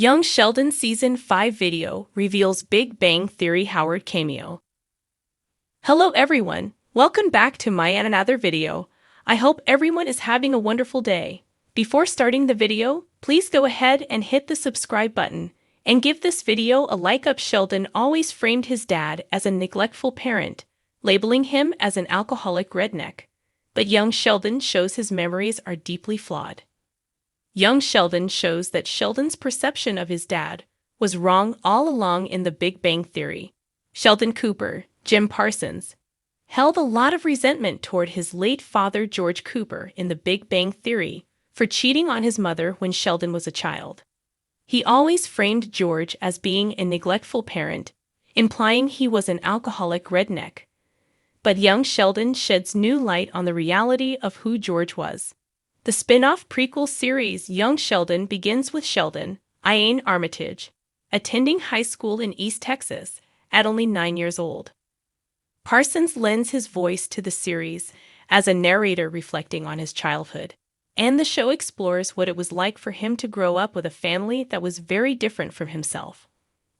Young Sheldon Season 5 video reveals Big Bang Theory Howard cameo. Hello everyone, welcome back to my and another video. I hope everyone is having a wonderful day. Before starting the video, please go ahead and hit the subscribe button and give this video a like up. Sheldon always framed his dad as a neglectful parent, labeling him as an alcoholic redneck. But young Sheldon shows his memories are deeply flawed. Young Sheldon shows that Sheldon's perception of his dad was wrong all along in the Big Bang Theory. Sheldon Cooper, Jim Parsons, held a lot of resentment toward his late father George Cooper in the Big Bang Theory for cheating on his mother when Sheldon was a child. He always framed George as being a neglectful parent, implying he was an alcoholic redneck. But young Sheldon sheds new light on the reality of who George was. The spin-off prequel series Young Sheldon begins with Sheldon, Ian Armitage, attending high school in East Texas at only 9 years old. Parsons lends his voice to the series as a narrator reflecting on his childhood, and the show explores what it was like for him to grow up with a family that was very different from himself.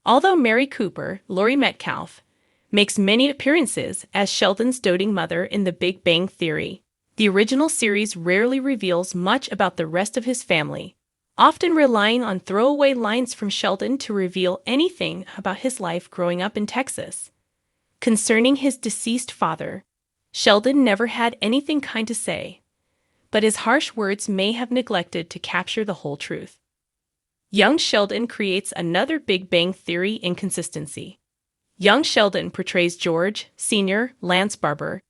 Although Mary Cooper, Laurie Metcalf, makes many appearances as Sheldon's doting mother in the Big Bang Theory, the original series rarely reveals much about the rest of his family, often relying on throwaway lines from Sheldon to reveal anything about his life growing up in Texas. Concerning his deceased father, Sheldon never had anything kind to say, but his harsh words may have neglected to capture the whole truth. Young Sheldon creates another Big Bang Theory inconsistency. Young Sheldon portrays George, Sr. Lance Barber,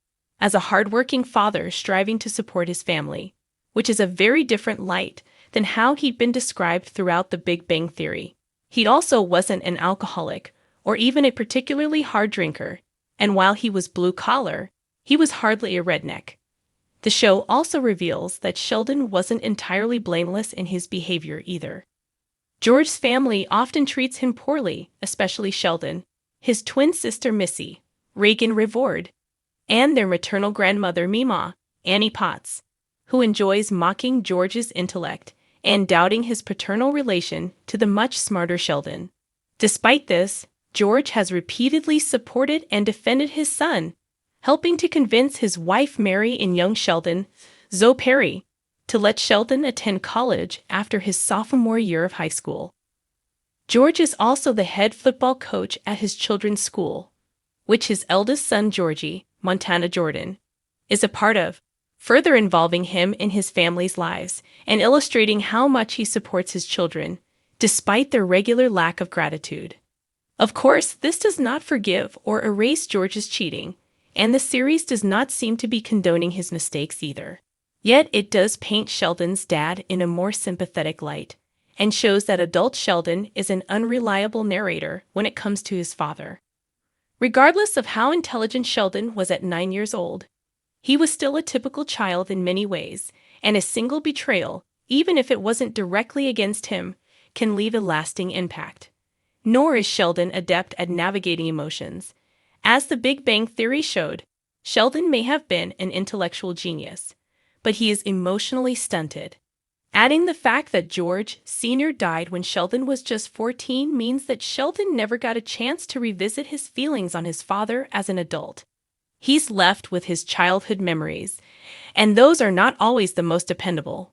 as a hardworking father striving to support his family, which is a very different light than how he'd been described throughout the Big Bang Theory. He also wasn't an alcoholic or even a particularly hard drinker, and while he was blue-collar, he was hardly a redneck. The show also reveals that Sheldon wasn't entirely blameless in his behavior either. George's family often treats him poorly, especially Sheldon, his twin sister Missy, Reagan Rivord, and their maternal grandmother Mima, Annie Potts, who enjoys mocking George's intellect and doubting his paternal relation to the much smarter Sheldon. Despite this, George has repeatedly supported and defended his son, helping to convince his wife Mary and young Sheldon, Zoe Perry, to let Sheldon attend college after his sophomore year of high school. George is also the head football coach at his children's school, which his eldest son Georgie, Montana Jordan, is a part of, further involving him in his family's lives and illustrating how much he supports his children, despite their regular lack of gratitude. Of course, this does not forgive or erase George's cheating, and the series does not seem to be condoning his mistakes either. Yet it does paint Sheldon's dad in a more sympathetic light, and shows that adult Sheldon is an unreliable narrator when it comes to his father. Regardless of how intelligent Sheldon was at 9 years old, he was still a typical child in many ways, and a single betrayal, even if it wasn't directly against him, can leave a lasting impact. Nor is Sheldon adept at navigating emotions. As the Big Bang Theory showed, Sheldon may have been an intellectual genius, but he is emotionally stunted. Adding the fact that George, Sr. died when Sheldon was just 14 means that Sheldon never got a chance to revisit his feelings on his father as an adult. He's left with his childhood memories, and those are not always the most dependable.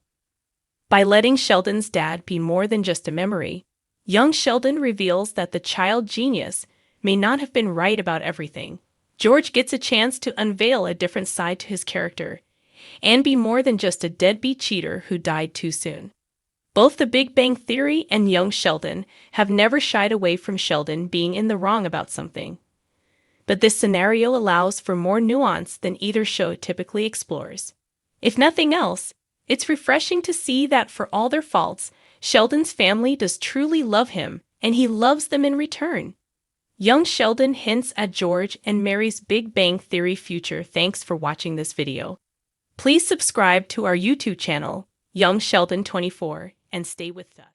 By letting Sheldon's dad be more than just a memory, young Sheldon reveals that the child genius may not have been right about everything. George gets a chance to unveil a different side to his character, and be more than just a deadbeat cheater who died too soon. Both the Big Bang Theory and Young Sheldon have never shied away from Sheldon being in the wrong about something. But this scenario allows for more nuance than either show typically explores. If nothing else, it's refreshing to see that for all their faults, Sheldon's family does truly love him, and he loves them in return. Young Sheldon hints at George and Mary's Big Bang Theory future. Thanks for watching this video. Please subscribe to our YouTube channel, Young Sheldon 24, and stay with us.